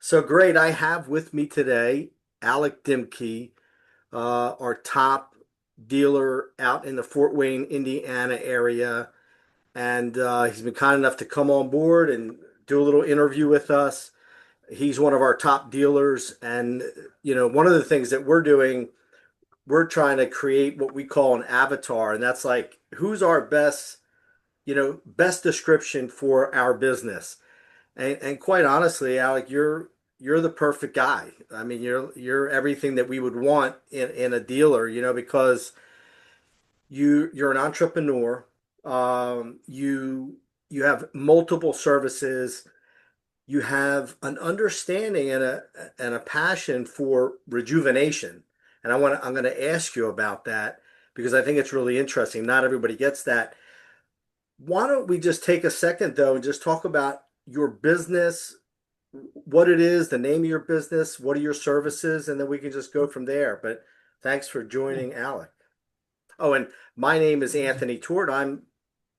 So great. I have with me today Alec Dimke, our top dealer out in the Fort Wayne, Indiana area. And he's been kind enough to come on board and do a little interview with us. He's one of our top dealers. And, one of the things that we're doing, we're trying to create what we call an avatar. And that's like, who's our best description for our business. And quite honestly, Alec, you're the perfect guy. I mean, you're everything that we would want in a dealer, because you're an entrepreneur. You have multiple services. You have an understanding and a passion for rejuvenation. And I'm going to ask you about that because I think it's really interesting. Not everybody gets that. Why don't we just take a second though and just talk about your business, what it is, the name of your business, what are your services, and then we can just go from there. But thanks for joining, Alec. Oh, and my name is Anthony Tort. I'm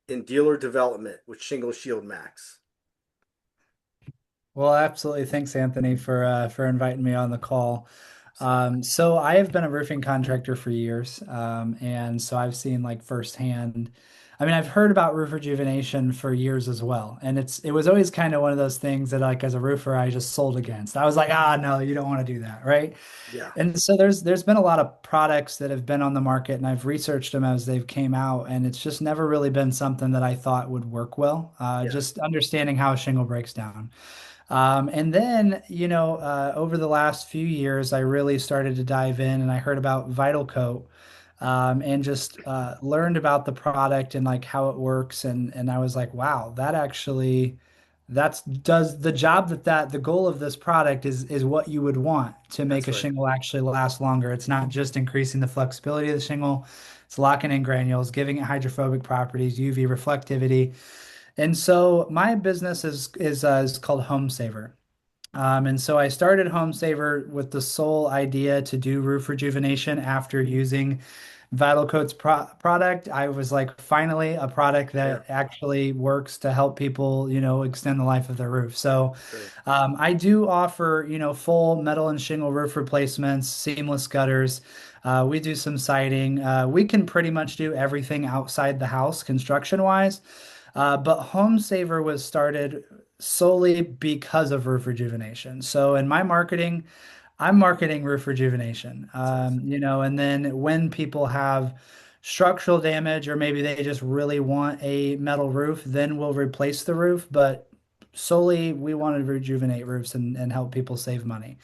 in dealer development with Shingle Shield Max. Well, absolutely. Thanks, Anthony, for inviting me on the call. So I have been a roofing contractor for years, and so I've seen like firsthand. I mean, I've heard about roof rejuvenation for years as well, and it was always kind of one of those things that like as a roofer I just sold against. I was like, no, you don't want to do that, right? Yeah, And so there's been a lot of products that have been on the market, and I've researched them as they've came out, and it's just never really been something that I thought would work well. yeah. Just understanding how a shingle breaks down. And then, over the last few years, I really started to dive in and I heard about Vital Coat, and just learned about the product and like how it works. And I was like, wow, that's does the job the goal of this product is what you would want to make That's a right. shingle actually last longer. It's not just increasing the flexibility of the shingle, it's locking in granules, giving it hydrophobic properties, UV reflectivity. And so my business is called Home Saver. And so I started Home Saver with the sole idea to do roof rejuvenation after using Vital Coat's product. I was like, finally, a product Yeah, that actually works to help people, extend the life of their roof. So great. I do offer, full metal and shingle roof replacements, seamless gutters. We do some siding. We can pretty much do everything outside the house construction wise. But Home Saver was started solely because of roof rejuvenation. So in my marketing, I'm marketing roof rejuvenation. That's awesome. And then when people have structural damage or maybe they just really want a metal roof, then we'll replace the roof. But solely we want to rejuvenate roofs and help people save money.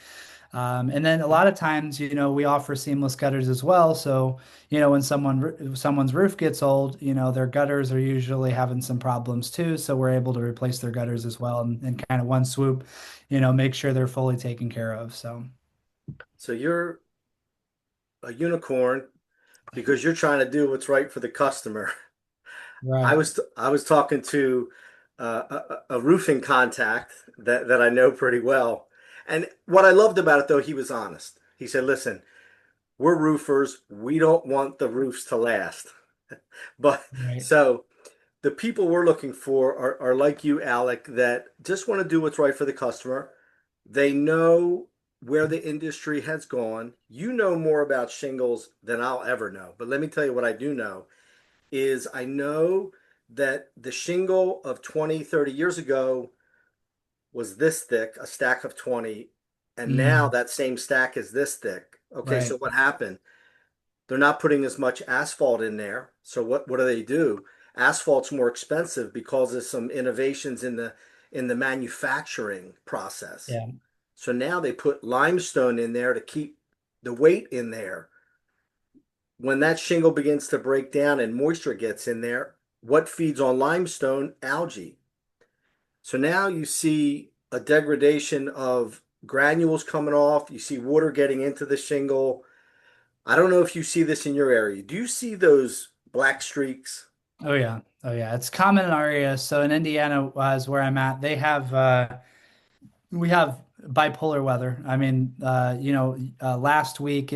And then a lot of times, we offer seamless gutters as well. So, when someone's roof gets old, their gutters are usually having some problems too. So we're able to replace their gutters as well and kind of one swoop, make sure they're fully taken care of. So, So you're a unicorn because you're trying to do what's right for the customer. I right. was I was talking to a roofing contact that I know pretty well, and what I loved about it though, he was honest. He said, "Listen, we're roofers. We don't want the roofs to last, but Right. so the people we're looking for are like you, Alec, that just want to do what's right for the customer. They know where the industry has gone. You know more about shingles than I'll ever know, but let me tell you what I do know is I know that the shingle of 20, 30 years ago was this thick, a stack of 20, and now Mm, that same stack is this thick. Okay, so right. what happened? They're not putting as much asphalt in there. So what do they do? Asphalt's more expensive because of some innovations in the manufacturing process. Yeah. So now they put limestone in there to keep the weight in there. When that shingle begins to break down and moisture gets in there, what feeds on limestone? Algae. So now you see a degradation of granules coming off. You see water getting into the shingle. I don't know if you see this in your area. Do you see those black streaks? Oh yeah. Oh yeah. It's common in our area. So in Indiana, is where I'm at. We have bipolar weather. I mean, last week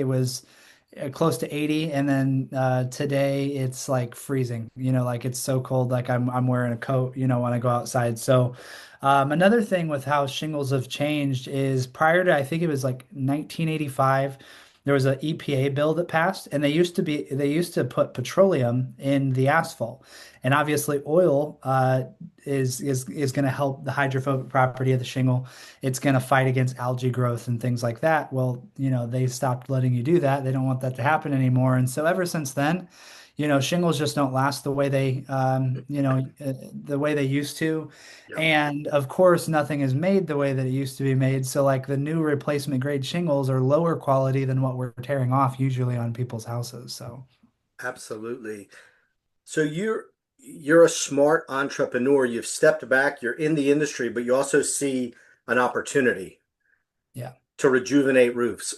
close to 80, and then today it's like freezing. Like it's so cold, like I'm wearing a coat, when I go outside. So another thing with how shingles have changed is prior to, I think it was like 1985, there was an EPA bill that passed, and they used to put petroleum in the asphalt. And obviously oil is going to help the hydrophobic property of the shingle. It's going to fight against algae growth and things like that. Well, they stopped letting you do that. They don't want that to happen anymore. And so ever since then, shingles just don't last the way they used to. Yep. And of course, nothing is made the way that it used to be made. So like the new replacement grade shingles are lower quality than what we're tearing off usually on people's houses. So Absolutely. So you're a smart entrepreneur. You've stepped back, you're in the industry, but you also see an opportunity yeah. to rejuvenate roofs.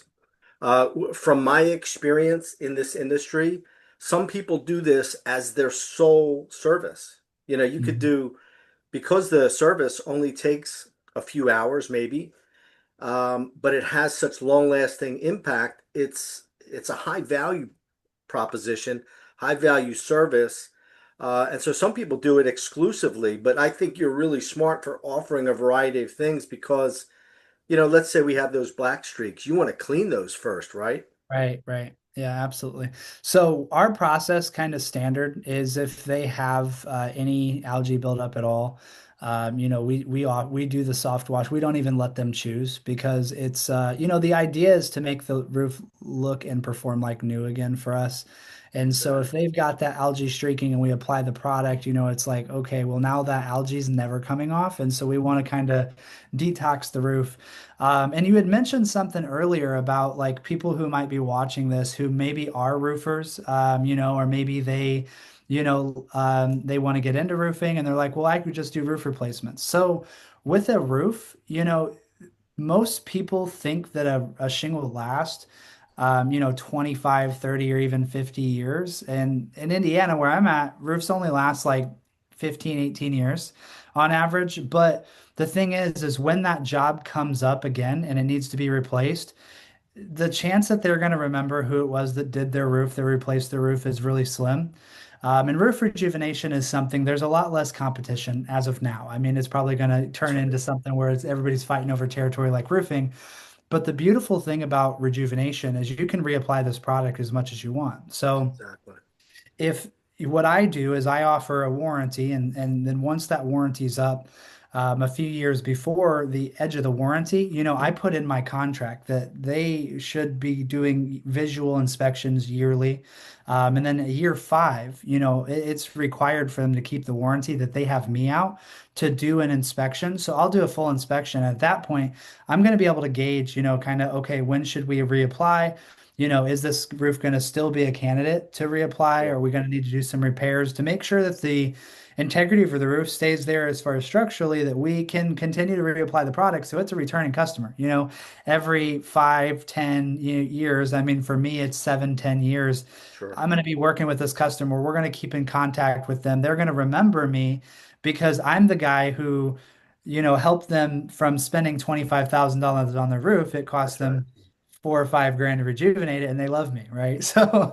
From my experience in this industry, some people do this as their sole service. You could Mhm. do, because the service only takes a few hours, maybe, but it has such long-lasting impact. It's a high value proposition, high value service. And so some people do it exclusively, but I think you're really smart for offering a variety of things because, let's say we have those black streaks. You want to clean those first, right? Right, right. Yeah, absolutely. So our process kind of standard is if they have any algae buildup at all, we do the soft wash. We don't even let them choose because it's the idea is to make the roof look and perform like new again for us. And so if Exactly. they've got that algae streaking and we apply the product, it's like, okay, well now that algae is never coming off. And so we want to kind of detox the roof. And you had mentioned something earlier about like people who might be watching this who maybe are roofers, or maybe they want to get into roofing and they're like, well, I could just do roof replacements. So with a roof, most people think that a shingle will last, 25, 30, or even 50 years. And in Indiana, where I'm at, roofs only last like 15, 18 years on average. But the thing is when that job comes up again and it needs to be replaced, the chance that they're going to remember who it was that did their roof, that replaced their roof is really slim. And roof rejuvenation is something, there's a lot less competition as of now. I mean, it's probably going to That's turn into right. something where everybody's fighting over territory like roofing. But the beautiful thing about rejuvenation is you can reapply this product as much as you want. So Exactly. if what I do is I offer a warranty, and then once that warranty's up, a few years before the edge of the warranty, I put in my contract that they should be doing visual inspections yearly. And then at year 5, it's required for them to keep the warranty that they have me out to do an inspection. So I'll do a full inspection. At that point, I'm going to be able to gauge, kind of, okay, when should we reapply? Is this roof going to still be a candidate to reapply? Or Sure. are we going to need to do some repairs to make sure that the integrity for the roof stays there as far as structurally that we can continue to reapply the product so it's a returning customer, every 5, 10 years. I mean, for me, it's 7, 10 years. Sure. I'm going to be working with this customer. We're going to keep in contact with them. They're going to remember me because I'm the guy who, helped them from spending $25,000 on their roof. It cost That's right. them 4 or 5 grand to rejuvenate it, and they love me, right? So